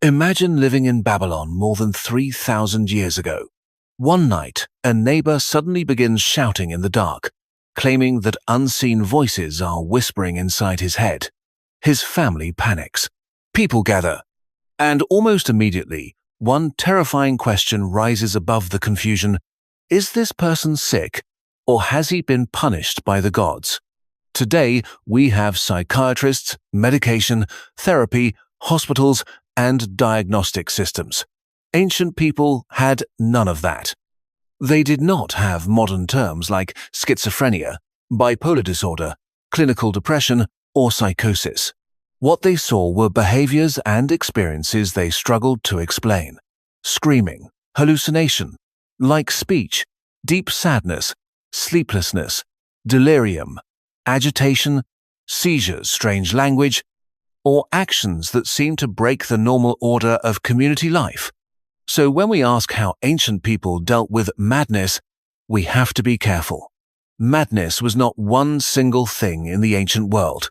Imagine living in Babylon more than 3,000 years ago. One night, a neighbor suddenly begins shouting in the dark, claiming that unseen voices are whispering inside his head. His family panics. People gather. And almost immediately, one terrifying question rises above the confusion. Is this person sick, or has he been punished by the gods? Today, we have psychiatrists, medication, therapy, hospitals, and diagnostic systems. Ancient people had none of that. They did not have modern terms like schizophrenia, bipolar disorder, clinical depression, or psychosis. What they saw were behaviors and experiences they struggled to explain. Screaming, hallucination, like speech, deep sadness, sleeplessness, delirium, agitation, seizures, strange language, or actions that seem to break the normal order of community life. So when we ask how ancient people dealt with madness, we have to be careful. Madness was not one single thing in the ancient world.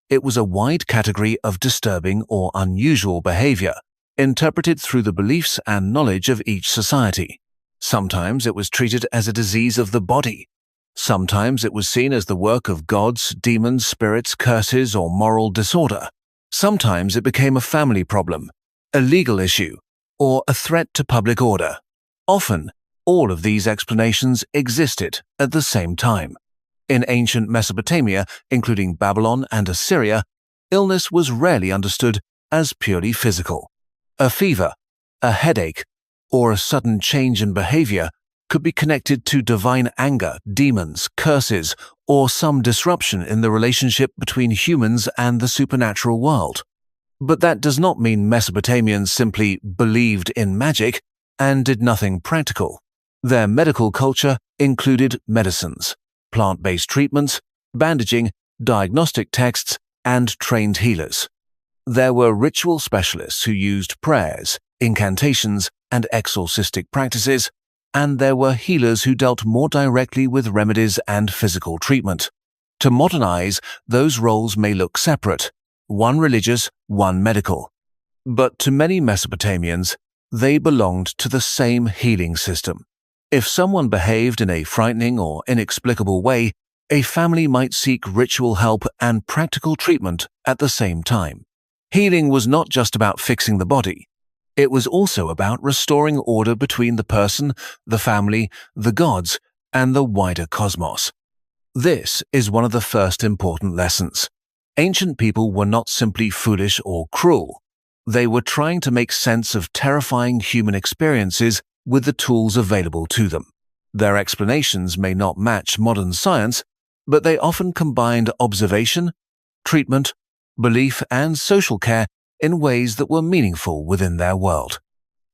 It was a wide category of disturbing or unusual behavior, interpreted through the beliefs and knowledge of each society. Sometimes it was treated as a disease of the body. Sometimes it was seen as the work of gods, demons, spirits, curses, or moral disorder. Sometimes it became a family problem, a legal issue, or a threat to public order. Often, all of these explanations existed at the same time. In ancient Mesopotamia, including Babylon and Assyria, illness was rarely understood as purely physical. A fever, a headache, or a sudden change in behavior could be connected to divine anger, demons, curses, or some disruption in the relationship between humans and the supernatural world. But that does not mean Mesopotamians simply believed in magic and did nothing practical. Their medical culture included medicines, plant-based treatments, bandaging, diagnostic texts, and trained healers. There were ritual specialists who used prayers, incantations, and exorcistic practices, and there were healers who dealt more directly with remedies and physical treatment. To modernize, those roles may look separate, one religious, one medical. But to many Mesopotamians, they belonged to the same healing system. If someone behaved in a frightening or inexplicable way, a family might seek ritual help and practical treatment at the same time. Healing was not just about fixing the body. It was also about restoring order between the person, the family, the gods, and the wider cosmos. This is one of the first important lessons. Ancient people were not simply foolish or cruel. They were trying to make sense of terrifying human experiences with the tools available to them. Their explanations may not match modern science, but they often combined observation, treatment, belief, and social care in ways that were meaningful within their world.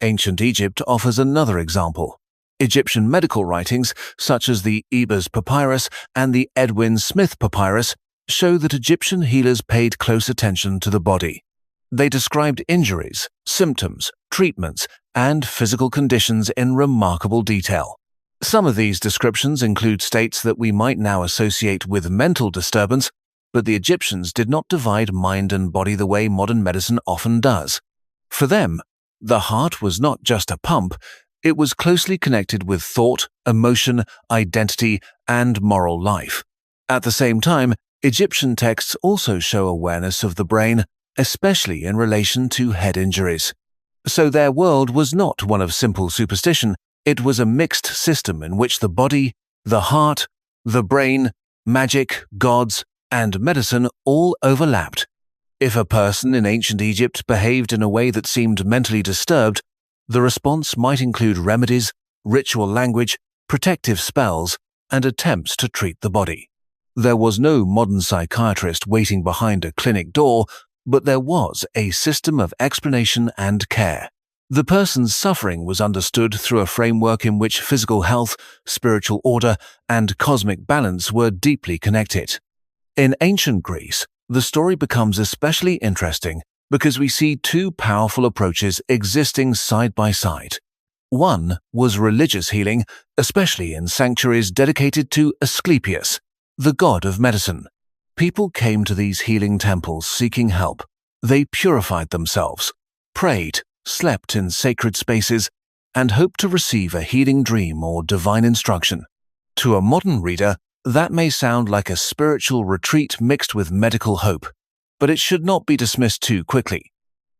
Ancient Egypt offers another example. Egyptian medical writings, such as the Ebers Papyrus and the Edwin Smith Papyrus, show that Egyptian healers paid close attention to the body. They described injuries, symptoms, treatments, and physical conditions in remarkable detail. Some of these descriptions include states that we might now associate with mental disturbance, but the Egyptians did not divide mind and body the way modern medicine often does. For them, the heart was not just a pump, it was closely connected with thought, emotion, identity, and moral life. At the same time, Egyptian texts also show awareness of the brain, especially in relation to head injuries. So their world was not one of simple superstition, it was a mixed system in which the body, the heart, the brain, magic, gods, and medicine all overlapped. If a person in ancient Egypt behaved in a way that seemed mentally disturbed, the response might include remedies, ritual language, protective spells, and attempts to treat the body. There was no modern psychiatrist waiting behind a clinic door, but there was a system of explanation and care. The person's suffering was understood through a framework in which physical health, spiritual order, and cosmic balance were deeply connected. In ancient Greece, the story becomes especially interesting because we see two powerful approaches existing side by side. One was religious healing, especially in sanctuaries dedicated to Asclepius, the god of medicine. People came to these healing temples seeking help. They purified themselves, prayed, slept in sacred spaces, and hoped to receive a healing dream or divine instruction. To a modern reader, that may sound like a spiritual retreat mixed with medical hope, but it should not be dismissed too quickly.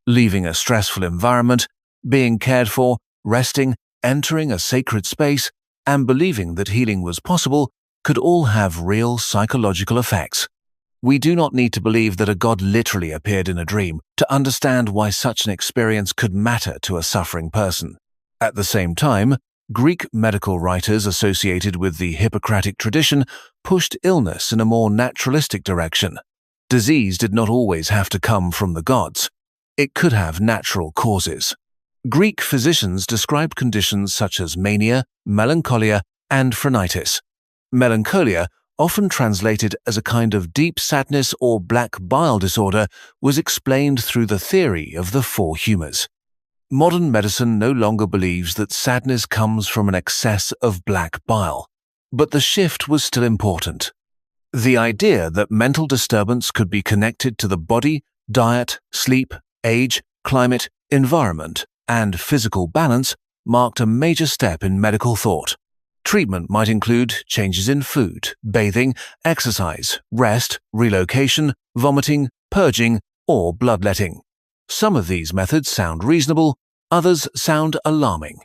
Leaving a stressful environment, being cared for, resting, entering a sacred space, and believing that healing was possible could all have real psychological effects. We do not need to believe that a god literally appeared in a dream to understand why such an experience could matter to a suffering person. At the same time, Greek medical writers associated with the Hippocratic tradition pushed illness in a more naturalistic direction. Disease did not always have to come from the gods. It could have natural causes. Greek physicians described conditions such as mania, melancholia, and phrenitis. Melancholia, often translated as a kind of deep sadness or black bile disorder, was explained through the theory of the four humors. Modern medicine no longer believes that sadness comes from an excess of black bile, but the shift was still important. The idea that mental disturbance could be connected to the body, diet, sleep, age, climate, environment, and physical balance marked a major step in medical thought. Treatment might include changes in food, bathing, exercise, rest, relocation, vomiting, purging, or bloodletting. Some of these methods sound reasonable, others sound alarming.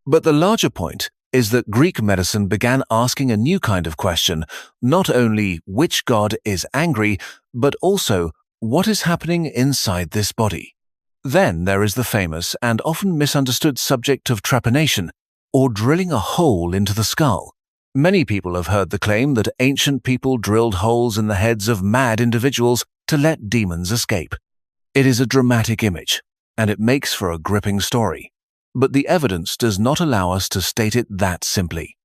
But the larger point is that Greek medicine began asking a new kind of question, not only which god is angry, but also what is happening inside this body. Then there is the famous and often misunderstood subject of trepanation, or drilling a hole into the skull. Many people have heard the claim that ancient people drilled holes in the heads of mad individuals to let demons escape. It is a dramatic image, and it makes for a gripping story. But the evidence does not allow us to state it that simply.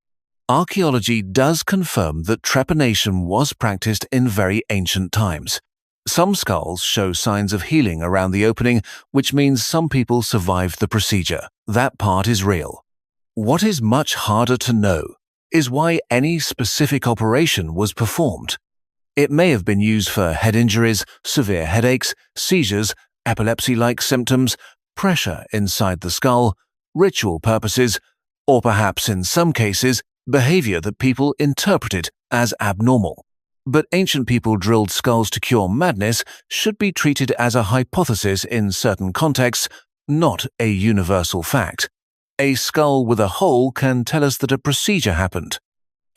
Archaeology does confirm that trepanation was practiced in very ancient times. Some skulls show signs of healing around the opening, which means some people survived the procedure. That part is real. What is much harder to know is why any specific operation was performed. It may have been used for head injuries, severe headaches, seizures, epilepsy-like symptoms, pressure inside the skull, ritual purposes, or perhaps in some cases, behavior that people interpreted as abnormal. But ancient people drilled skulls to cure madness should be treated as a hypothesis in certain contexts, not a universal fact. A skull with a hole can tell us that a procedure happened.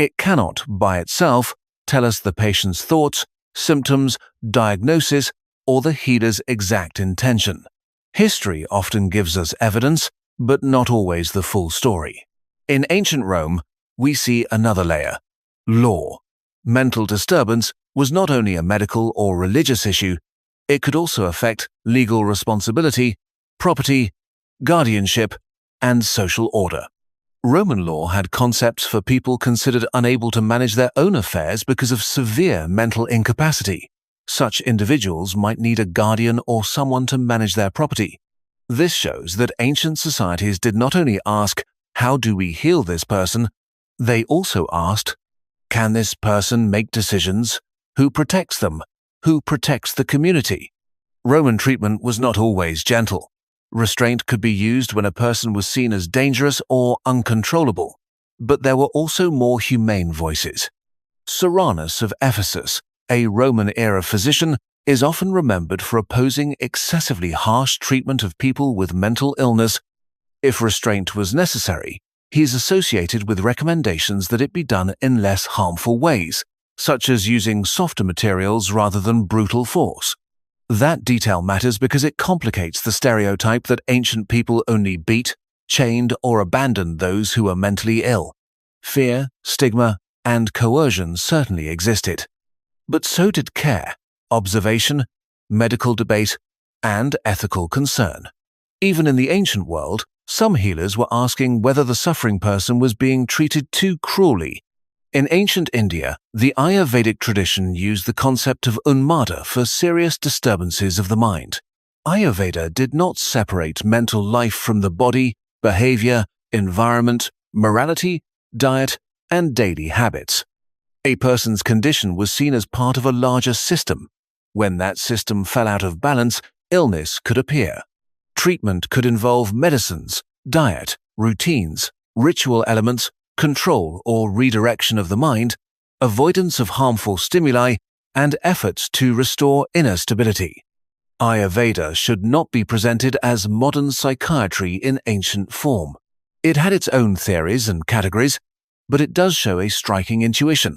It cannot, by itself, tell us the patient's thoughts, symptoms, diagnosis, or the healer's exact intention. History often gives us evidence, but not always the full story. In ancient Rome, we see another layer: law. Mental disturbance was not only a medical or religious issue, it could also affect legal responsibility, property, guardianship, and social order. Roman law had concepts for people considered unable to manage their own affairs because of severe mental incapacity. Such individuals might need a guardian or someone to manage their property. This shows that ancient societies did not only ask, "How do we heal this person?" They also asked, "Can this person make decisions? Who protects them? Who protects the community?" Roman treatment was not always gentle. Restraint could be used when a person was seen as dangerous or uncontrollable, but there were also more humane voices. Soranus of Ephesus, a Roman-era physician, is often remembered for opposing excessively harsh treatment of people with mental illness. If restraint was necessary, he is associated with recommendations that it be done in less harmful ways, such as using softer materials rather than brutal force. That detail matters because it complicates the stereotype that ancient people only beat, chained, or abandoned those who were mentally ill. Fear, stigma, and coercion certainly existed. But so did care, observation, medical debate, and ethical concern. Even in the ancient world, some healers were asking whether the suffering person was being treated too cruelly. In ancient India, the Ayurvedic tradition used the concept of unmada for serious disturbances of the mind. Ayurveda did not separate mental life from the body, behavior, environment, morality, diet, and daily habits. A person's condition was seen as part of a larger system. When that system fell out of balance, illness could appear. Treatment could involve medicines, diet, routines, ritual elements, control or redirection of the mind, avoidance of harmful stimuli, and efforts to restore inner stability. Ayurveda should not be presented as modern psychiatry in ancient form. It had its own theories and categories, but it does show a striking intuition.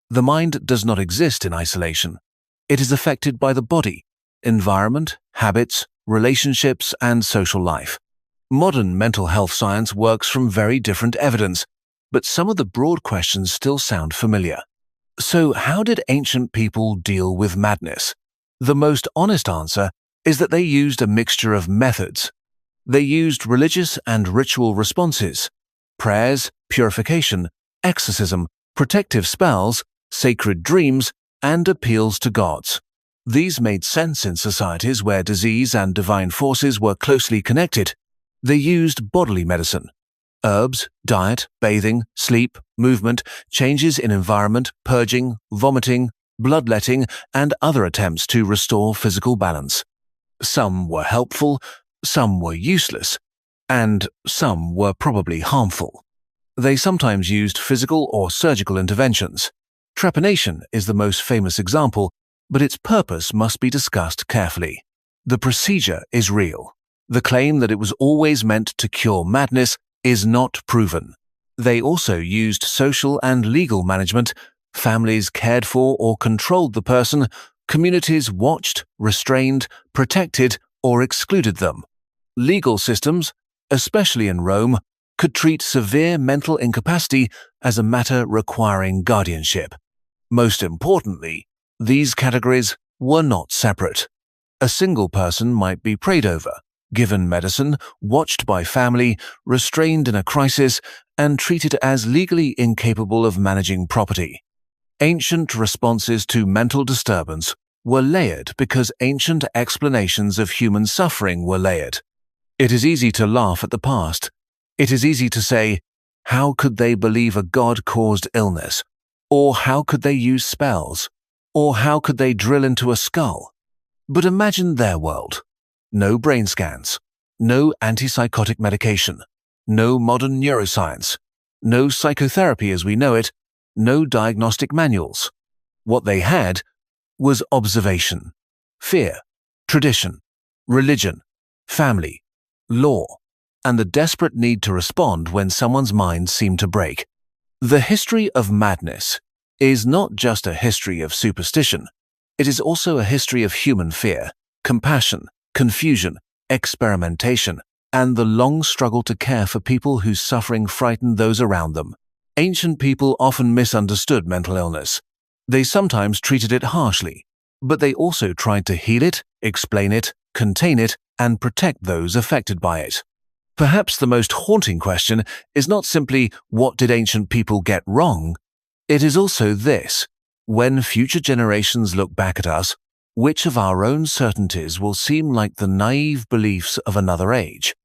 The mind does not exist in isolation. It is affected by the body, environment, habits, relationships, and social life. Modern mental health science works from very different evidence, but some of the broad questions still sound familiar. So, how did ancient people deal with madness? The most honest answer is that they used a mixture of methods. They used religious and ritual responses, prayers, purification, exorcism, protective spells, sacred dreams, and appeals to gods. These made sense in societies where disease and divine forces were closely connected. They used bodily medicine, herbs, diet, bathing, sleep, movement, changes in environment, purging, vomiting, bloodletting, and other attempts to restore physical balance. Some were helpful, some were useless, and some were probably harmful. They sometimes used physical or surgical interventions. Trepanation is the most famous example, but its purpose must be discussed carefully. The procedure is real. The claim that it was always meant to cure madness is not proven. They also used social and legal management. Families cared for or controlled the person. Communities watched, restrained, protected, or excluded them. Legal systems, especially in Rome, could treat severe mental incapacity as a matter requiring guardianship. Most importantly, these categories were not separate. A single person might be prayed over, given medicine, watched by family, restrained in a crisis, and treated as legally incapable of managing property. Ancient responses to mental disturbance were layered because ancient explanations of human suffering were layered. It is easy to laugh at the past. It is easy to say, how could they believe a god caused illness? Or how could they use spells? Or how could they drill into a skull? But imagine their world. No brain scans, no antipsychotic medication, no modern neuroscience, no psychotherapy as we know it, no diagnostic manuals. What they had was observation, fear, tradition, religion, family, law, and the desperate need to respond when someone's mind seemed to break. The history of madness is not just a history of superstition. It is also a history of human fear, compassion, confusion, experimentation, and the long struggle to care for people whose suffering frightened those around them. Ancient people often misunderstood mental illness. They sometimes treated it harshly, but they also tried to heal it, explain it, contain it, and protect those affected by it. Perhaps the most haunting question is not simply what did ancient people get wrong? It is also this: when future generations look back at us, which of our own certainties will seem like the naive beliefs of another age?